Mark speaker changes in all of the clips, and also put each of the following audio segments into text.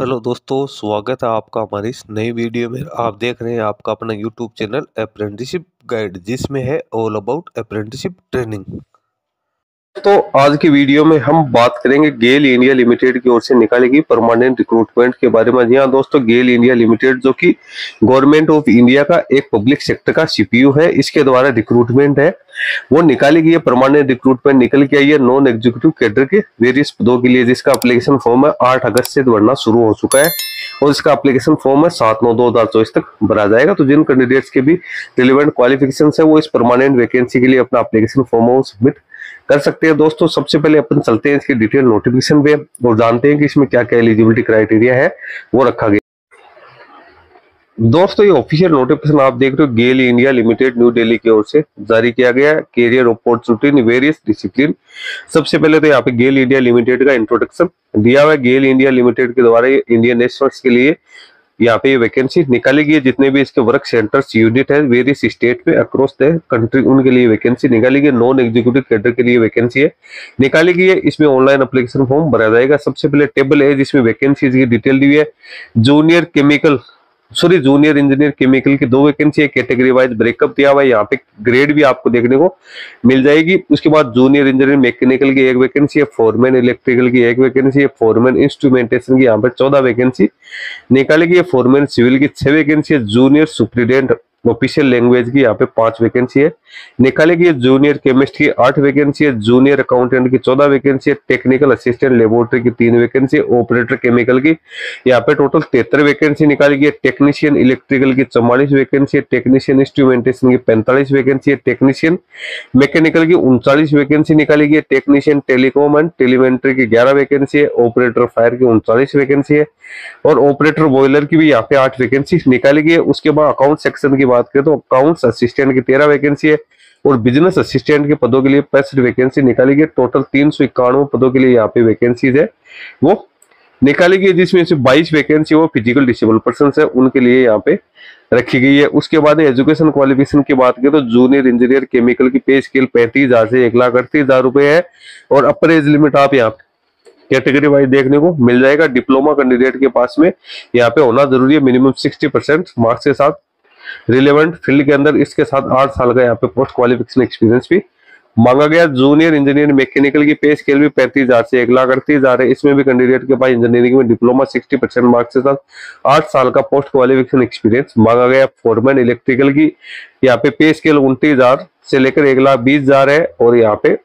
Speaker 1: Hello दोस्तों, स्वागत है आपका हमारी इस नई वीडियो में। आप देख रहे हैं आपका अपना यूट्यूब चैनल अप्रेंटिसशिप गाइड, जिसमें है ऑल अबाउट अप्रेंटिसशिप ट्रेनिंग। तो आज की वीडियो में हम बात करेंगे गेल इंडिया लिमिटेड की ओर से निकाली गई परमानेंट रिक्रूटमेंट के बारे में। जी हाँ दोस्तों, गेल इंडिया लिमिटेड जो कि गवर्नमेंट ऑफ इंडिया का एक पब्लिक सेक्टर का सीपीयू है, इसके द्वारा रिक्रूटमेंट है वो निकाली गई है। परमानेंट रिक्रूटमेंट निकल के आई है नॉन एग्जीक्यूटिव कैडर के वेरियस पदों के लिए, जिसका एप्लीकेशन फॉर्म है 8 अगस्त से भरना शुरू हो चुका है और इसका एप्लीकेशन फॉर्म है 7/9/2024 तक भरा जाएगा। तो जिन कैंडिडेट्स के भी रिलेवेंट क्वालिफिकेशन है वो इस परमानेंट वैकेंसी के लिए अपना एप्लीकेशन फॉर्म सबमिट कर सकते हैं। दोस्तों सबसे पहले अपन चलते हैं इसकी डिटेल नोटिफिकेशन पे और जानते हैं कि इसमें क्या क्या एलिजिबिलिटी क्राइटेरिया है वो रखा गया। दोस्तों ये ऑफिशियल नोटिफिकेशन आप देख रहे हो, GAIL India Limited New Delhi की ओर से जारी किया गया है। Career opportunity in various discipline. सबसे पहले तो यहाँ पे गेल इंडिया लिमिटेड का इंट्रोडक्शन दिया हुआ है। गेल इंडिया लिमिटेड के द्वारा इंडियन नेशनल्स के लिए यहाँ पे ये वैकेंसी निकाली गई है। जितने भी इसके वर्क सेंटर्स यूनिट है वेरियस स्टेट पे अक्रॉस द कंट्री, उनके लिए वैकेंसी निकाली गई है। नॉन एग्जीक्यूटिव कैडर के लिए वैकेंसी है निकाली गई है। इसमें ऑनलाइन एप्लीकेशन फॉर्म भरा जाएगा। सबसे पहले टेबल है जिसमें वैकेंसी की डिटेल दी हुई है। जूनियर इंजीनियर केमिकल की 2 वैकेंसी है। कैटेगरी वाइज ब्रेकअप दिया हुआ है। यहाँ पे ग्रेड भी आपको देखने को मिल जाएगी। उसके बाद जूनियर इंजीनियर मैकेनिकल की 1 वैकेंसी है। फोरमैन इलेक्ट्रिकल की 1 वैकेंसी है। फोरमैन इंस्ट्रूमेंटेशन की यहाँ पे 14 वैकेंसी निकाली गई है। फोरमैन सिविल की 6 वैकेंसी है। जूनियर सुप्रिटेंडेंट ऑफिशियल लैंग्वेज की यहाँ पे 5 वैकेंसी है निकाली गई है। जूनियर केमिस्ट की 8 वैकेंसी है। जूनियर अकाउंटेंट की 14 वैकेंसी है। टेक्निकल असिस्टेंट लेबोरेटरी की 3 वैकेंसी है। ऑपरेटर केमिकल की यहाँ पे टोटल 73 वैकेंसी निकाली गई है। टेक्नीशियन इलेक्ट्रिकल की 44 वैकेंसी है। टेक्नीशियन इंस्ट्रूमेंटेशन की 45 वैकेंसी है। टेक्नीशियन मैकेनिकल की 39 वैकेंसी निकाली गई है। टेक्नीशियन टेलीकॉम एंड टेलीमेंट्री की 11 वैकेंसी है। ऑपरेटर फायर की 39 वैकेंसी है और ऑपरेटर बॉयलर की भी यहाँ पे 8 वैकेंसी निकाली गई है। उसके बाद अकाउंट सेक्शन की बात करें तो अकाउंट्स असिस्टेंट की 13 वैकेंसी है और बिजनेस असिस्टेंट के पदों के लिए 65 वैकेंसी निकाली गई। टोटल 391 पदों के लिए यहाँ पे वैकेंसीज है वो निकाली गई है, जिसमें से 22 वैकेंसी वो फिजिकल डिसेबल पर्सन है उनके लिए यहाँ पे रखी गई है। उसके बाद एजुकेशन क्वालिफिकेशन की बात करें तो जूनियर इंजीनियर केमिकल की पे स्केल 35,000 से 1,38,000 रुपए है और अपर एज लिमिट आप यहाँ कैटेगरी वाइज देखने को मिल जाएगा। डिप्लोमा कैंडिडेट के पास में यहाँ पे होना जरूरी है, मिनिमम 60% मार्क्स के साथ रिलेवेंट फील्ड के अंदर। इसके साथ 8 साल का यहाँ पे पोस्ट क्वालिफिकेशन एक्सपीरियंस भी मांगा गया। जूनियर इंजीनियर मैकेनिकल की पे स्केल भी 35,000 से 1,38,000 है। इसमें भी कैंडिडेट के पास इंजीनियरिंग में डिप्लोमा 60% मार्क्स के साथ 8 साल का पोस्ट क्वालिफिकेशन एक्सपीरियंस मांगा गया। फोरमैन इलेक्ट्रिकल की यहाँ पे पे स्केल 29,000 से लेकर 1,20,000 है और यहाँ पे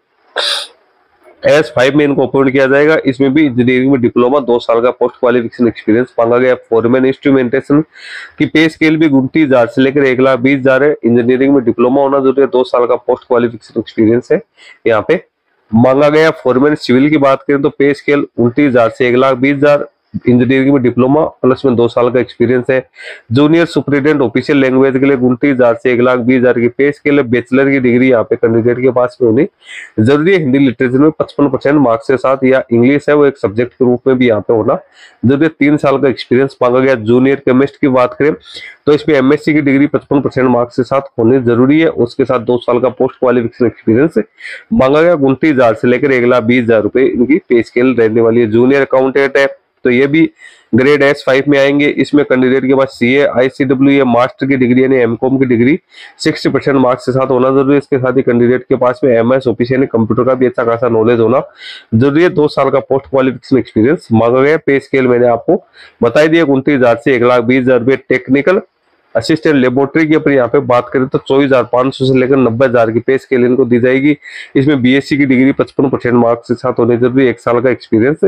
Speaker 1: S5 में इनको अपॉइंट किया जाएगा। इसमें भी इंजीनियरिंग में डिप्लोमा 2 साल का पोस्ट क्वालिफिकेशन एक्सपीरियंस मांगा गया। फोरमैन इंस्ट्रूमेंटेशन की पे स्केल भी 29,000 से लेकर 1,20,000 है। इंजीनियरिंग में डिप्लोमा होना जरूरी है, 2 साल का पोस्ट क्वालिफिकेशन एक्सपीरियंस है यहाँ पे मांगा गया। फोरमैन सिविल की बात करें तो पे स्केल 29,000 से 1,20,000, इंजीनियरिंग में डिप्लोमा प्लस में 2 साल का एक्सपीरियंस है। जूनियर सुपरिटेंडेंट ऑफिशियल लैंग्वेज के लिए 29,000 से 1,20,000 की पे स्केल है। बैचलर की डिग्री यहाँ पे कैंडिडेट के पास में होनी जरूरी है। हिंदी लिटरेचर में 55% मार्क्स के साथ या इंग्लिश है वो एक सब्जेक्ट के रूप में भी यहाँ पे होना जरूरी है। 3 साल का एक्सपीरियंस मांगा गया। जूनियर केमिस्ट की बात करें तो इसमें MSc की डिग्री 55% मार्क्स के साथ होनी जरूरी है। उसके साथ 2 साल का पोस्ट क्वालिफिकेशन एक्सपीरियंस मांगा गया। 29,000 से लेकर 1,20,000 रुपए इनकी पे स्केल रहने वाली है। जूनियर अकाउंटेंट है तो ये भी ग्रेड S5 में आएंगे। इसमें कैंडिडेट के पास CA ICW या मास्टर की डिग्री यानी MCOM की डिग्री 60% मार्क्स के साथ होना जरूरी है। इसके साथ ही कैंडिडेट के पास में MS ऑफिस यानी कंप्यूटर का भी अच्छा खासा नॉलेज होना जरूरी है। 2 साल का पोस्ट क्वालिफिकेशन एक्सपीरियंस मांगा गया। पे स्केल मैंने आपको बताई दिया 29,000 से 1,20,000 रुपए। टेक्निकल असिस्टेंट लेबोरेटरी की अपन यहाँ पे बात करें तो 24,500 से लेकर 90,000 की पे स्केल इनको दी जाएगी। इसमें BSc की डिग्री 55% मार्क्स के साथ होने जरूरी, 1 साल का एक्सपीरियंस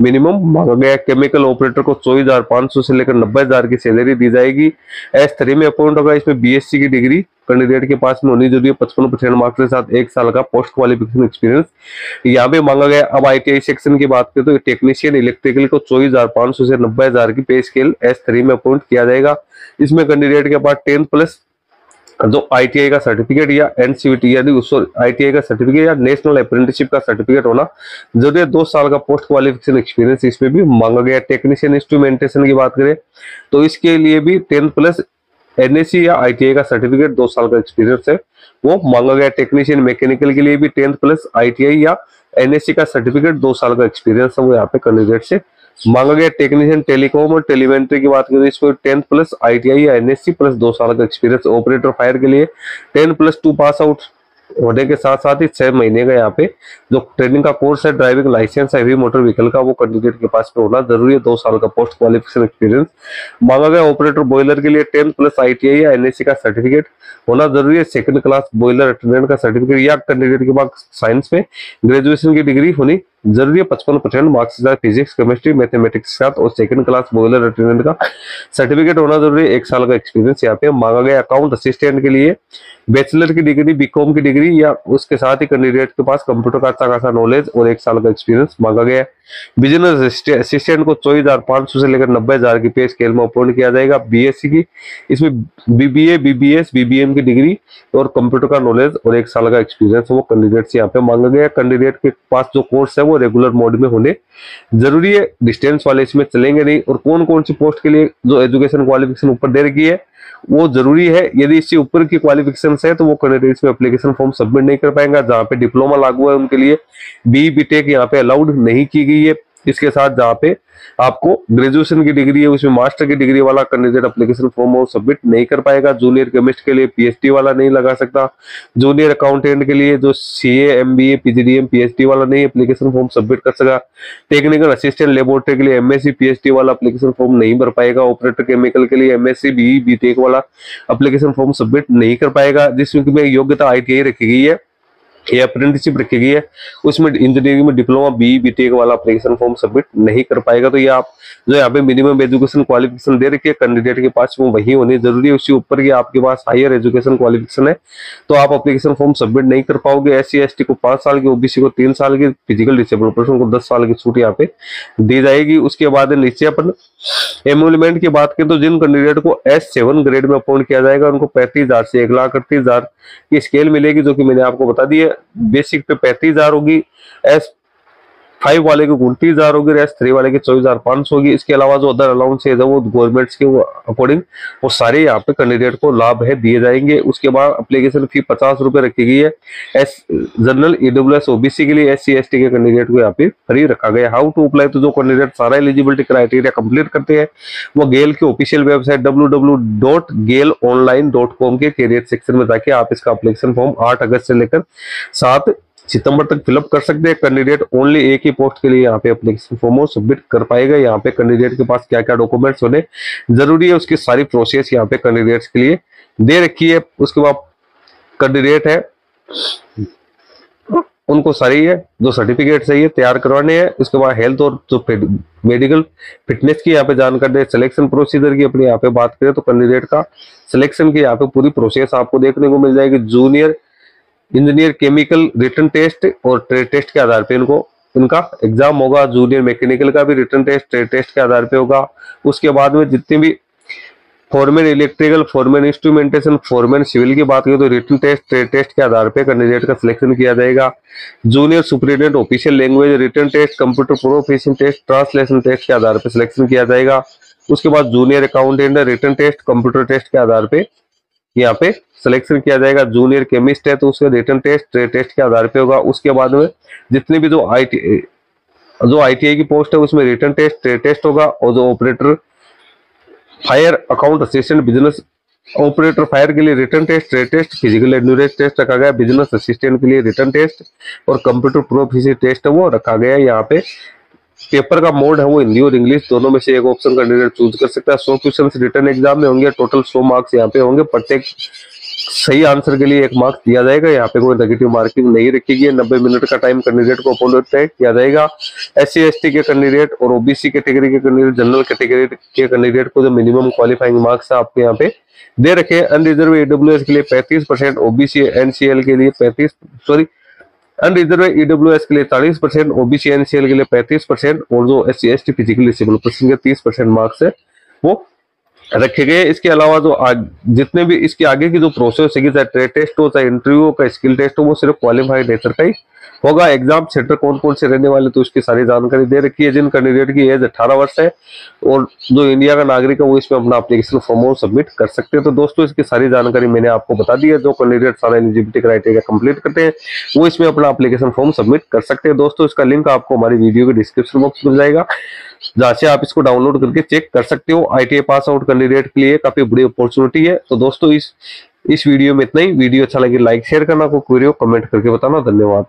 Speaker 1: मिनिमम मांगा गया। केमिकल ऑपरेटर को 24,500 से लेकर 90,000 की सैलरी दी जाएगी। S3 में अपॉइंट होगा। इसमें BSc की डिग्री कैंडिडेट के पास में होनी जरूरी है, 55% मार्क्स के साथ 1 साल का पोस्ट क्वालिफिकेशन एक्सपीरियंस यहाँ पे मांगा गया। अब ITI सेक्शन की बात करें तो टेक्नीशियन इलेक्ट्रिकल को 24,500 से 90,000 की पे स्केल S3 में अपॉइंट किया जाएगा। इसमें कैंडिडेट के पास 10 प्लस जो ITI का सर्टिफिकेट या NCVT यानी ITI का सर्टिफिकेट या नेशनल अप्रेंटिसशिप का सर्टिफिकेट होना जरूरी है। 2 साल का पोस्ट क्वालिफिकेशन एक्सपीरियंस इसमें भी मांगा गया। टेक्नीशियन इंस्ट्रूमेंटेशन की बात करें तो इसके लिए भी 10 प्लस NSC या ITI का सर्टिफिकेट 2 साल का एक्सपीरियंस है वो मांगा गया। टेक्नीशियन मैकेनिकल के लिए भी 10th प्लस ITI या NSC का सर्टिफिकेट 2 साल का एक्सपीरियंस है वो यहाँ पे कैंडिडेट से मांगा गया टेक्नीशियन टेलीकॉम और टेलीमेंट्री की बात करें इसमें 10 प्लस ITI या NSC प्लस 2 साल का एक्सपीरियंस। ऑपरेटर फायर के लिए 10+2 पास आउट होने के साथ साथ ही 6 महीने का यहाँ पे जो ट्रेनिंग का कोर्स है, driving licence heavy motor vehicle का, वो कैंडिडेट के पास में होना जरूरी है। 2 साल का पोस्ट क्वालिफिकेशन एक्सपीरियंस मांगा गया। ऑपरेटर बॉयलर के लिए 10+ ITI या NSC का सर्टिफिकेट होना जरूरी है। सेकंड क्लास बॉयलर अटेंडेंट का सर्टिफिकेट या कैंडिडेट के पास साइंस में ग्रेजुएशन की डिग्री होनी जरूरी है। 55% मार्क्स के साथ फिजिक्स केमिस्ट्री मैथमेटिक्स के साथ, और सेकंड क्लास बॉयलर अटेंडेंट का सर्टिफिकेट होना जरूरी है। 1 साल का एक्सपीरियंस यहाँ पे मांगा गया। अकाउंट असिस्टेंट के लिए बैचलर की डिग्री, BCom की डिग्री या उसके साथ ही कैंडिडेट के पास कंप्यूटर का अच्छा खासा नॉलेज और 1 साल का एक्सपीरियंस मांगा गया है। बिजनेस असिस्टेंट को 24,500 से लेकर 90,000 की पे स्केल में अपॉइंट किया जाएगा। BSc की, इसमें BBA, BBS, BBM की डिग्री और कंप्यूटर का नॉलेज और 1 साल का एक्सपीरियंस वो कैंडिडेट से यहाँ पे मांगा गया। कैंडिडेट के पास जो कोर्स है वो रेगुलर मोड में होने जरूरी है। डिस्टेंस वाले इसमें चलेंगे नहीं। और कौन कौन सी पोस्ट के लिए जो एजुकेशन क्वालिफिकेशन ऊपर दे रखी है वो जरूरी है। यदि इससे ऊपर की क्वालिफिकेशन है तो वो कैंडिडेट्स में एप्लीकेशन फॉर्म सबमिट नहीं कर पाएंगे। जहां पे डिप्लोमा लागू है उनके लिए BTech यहाँ पे अलाउड नहीं की गई है। इसके साथ जहाँ पे आपको ग्रेजुएशन की डिग्री है उसमें मास्टर की डिग्री वाला कैंडिडेट एप्लीकेशन फॉर्म और सबमिट नहीं कर पाएगा। जूनियर केमिस्ट के लिए PhD वाला नहीं लगा सकता। जूनियर अकाउंटेंट के लिए जो CA, MBA, PGDM, PhD वाला नहीं एप्लीकेशन फॉर्म सबमिट कर सका। टेक्निकल असिस्टेंट लेबोरेटरी के लिए MSc, PhD वाला एप्लीकेशन फॉर्म नहीं भर पाएगा। ऑपरेटर केमिकल के लिए MSc, BE, BTech वाला एप्लीकेशन फॉर्म सबमिट नहीं कर पाएगा। जिसमें योग्यता ITI रखी गई है ये अप्रेंटिसशिप रखी गई है, उसमें इंजीनियरिंग में डिप्लोमा BE, BTech वाला एप्लीकेशन फॉर्म सबमिट नहीं कर पाएगा। तो ये आप जो यहाँ पे मिनिमम एजुकेशन क्वालिफिकेशन दे रखी है कैंडिडेट के पास वो वही होनी जरूरी है। उसके ऊपर की आपके पास हायर एजुकेशन क्वालिफिकेशन है तो आप एप्लीकेशन फॉर्म सबमिट नहीं कर पाओगे। SC ST को 5 साल की, OBC को 3 साल की, फिजिकल डिसेबल पर्सन को 10 साल की छूट यहाँ पे दी जाएगी। उसके बाद नीचे अपन एमोलमेंट की बात करें तो जिन कैंडिडेट को S7 ग्रेड में अपॉइंट किया जाएगा उनको 35,000 से 1,38,000 की स्केल मिलेगी, जो कि मैंने आपको बता दी है। बेसिक पे 35,000 होगी, S5 वाले की 29,000 होगी, S3 वाले की 24,500 होगी। इसके अलावा जो अदर अलाउंस है वो गवर्नमेंट्स के अकॉर्डिंग वो सारे यहाँ पे कैंडिडेट को लाभ है दिए जाएंगे। उसके बाद एप्लीकेशन फी 50 रुपए रखी गई है। जनरल EWS OBC के लिए, SC ST के कैंडिडेट को यहाँ पे फ्री रखा गया। हाउ टू अप्लाई, तो जो कैंडिडेट सारा एलिजिबिलिटी क्राइटेरिया कंप्लीट करते हैं वो गेल की ऑफिशियल वेबसाइट www.gailonline.com के कैरियर सेक्शन में जाके आप इसका एप्लीकेशन फॉर्म 8 अगस्त से लेकर 7 सितंबर तक फिलअप कर सकते हैं। कैंडिडेट ओनली एक ही पोस्ट के लिए यहाँ पे एप्लीकेशन फॉर्म सबमिट कर पाएगा। यहाँ पे कैंडिडेट के पास क्या क्या डॉक्यूमेंट्स होने जरूरी है उसकी सारी प्रोसेस यहाँ पे कैंडिडेट्स के लिए दे रखी है। उसके बाद कैंडिडेट है उनको सारी है जो सर्टिफिकेट चाहिए तैयार करवाने हैं। उसके बाद हेल्थ और जो मेडिकल फिटनेस की यहाँ पे जानकारी, सिलेक्शन प्रोसीजर की अपनी यहाँ पे बात करें तो कैंडिडेट का सिलेक्शन की यहाँ पे पूरी प्रोसेस आपको देखने को मिल जाएगी। Junior engineer chemical written test और ट्रेड टेस्ट के आधार पे इनका एग्जाम होगा। जूनियर मैकेनिकल का भी रिटन टेस्ट, ट्रेड टेस्ट के आधार पे होगा। उसके बाद में जितने भी foreman electrical, foreman instrumentation, foreman civil की बात करें तो रिटन टेस्ट, ट्रेड टेस्ट के आधार पे कैंडिडेट का सिलेक्शन किया जाएगा। Junior superintendent official language written test, computer proficient test, translation test के आधार पे सिलेक्शन किया जाएगा। उसके बाद junior accountant written test, computer test के आधार पे यहाँ पे सिलेक्शन किया जाएगा। जूनियर केमिस्ट है तो उसका रिटन टेस्ट, ट्रेड टेस्ट के आधार पे होगा। उसके बाद में जितनी भी जो ITI की पोस्ट है उसमें रिटन टेस्ट, ट्रेड टेस्ट होगा। और जो operator fire account assistant, business operator fire के लिए written test, trade test, physical endurance test रखा गया। बिजनेस असिस्टेंट के लिए रिटन टेस्ट और कंप्यूटर प्रोफिशिएंसी टेस्ट है वो रखा गया है। यहाँ पे पेपर का मोड है वो हिंदी और इंग्लिश दोनों में से एक ऑप्शन कैंडिडेट चूज कर सकता है। 100 क्वेश्चन रिटन एग्जाम में होंगे, टोटल 100 मार्क्स यहाँ पे होंगे। प्रत्येक सही आंसर के लिए 1 मार्क्स दिया जाएगा। यहाँ पे कोई नेगेटिव मार्किंग नहीं रखी गई है। 90 मिनट का टाइम कैंडिडेट को अपॉइंट किया जाएगा। SC ST के कैंडिडेट और OBC कैटेगरी के कैंडिडेट, जनरल कैटेगरी के कैंडिडेट को जो मिनिमम क्वालिफाइंग मार्क्स है आपके यहाँ पे दे रखे। अनरिजर्व EWS के लिए 35%, OBC NCL के लिए अनरिजर्व EWS के लिए 40%, OBC NCL के लिए 35% और जो SC ST physical disable person के 30% मार्क्स है वो रखे गए। इसके अलावा जो जितने भी इसके आगे की जो प्रोसेस है, चाहे ट्रेड टेस्ट हो, चाहे इंटरव्यू हो, चाहे स्किल टेस्ट हो, वो सिर्फ क्वालिफाइड नेचर का ही होगा। एग्जाम सेंटर कौन कौन से रहने वाले तो उसकी सारी जानकारी दे रखी है। जिन कैंडिडेट की एज 18 वर्ष है और जो इंडिया का नागरिक है वो इसमें अपना एप्लीकेशन फॉर्म सबमिट कर सकते हैं। तो दोस्तों इसकी सारी जानकारी मैंने आपको बता दी है। जो कैंडिडेट सारा एलिजिबिलिटी क्राइटेरिया कंप्लीट करते हैं वो इसमें अपना एप्लीकेशन फॉर्म सबमिट कर सकते हैं। दोस्तों इसका लिंक आपको हमारी वीडियो के डिस्क्रिप्शन बॉक्स में मिल जाएगा। जहाँ से आप इसको डाउनलोड करके चेक कर सकते हो। ITI पास आउट कैंडिडेट के लिए काफी बड़ी अपॉर्चुनिटी है। तो दोस्तों इस वीडियो में इतना ही। वीडियो अच्छा लगे लाइक शेयर करना, कोई क्वेरी हो कमेंट करके बताना। धन्यवाद।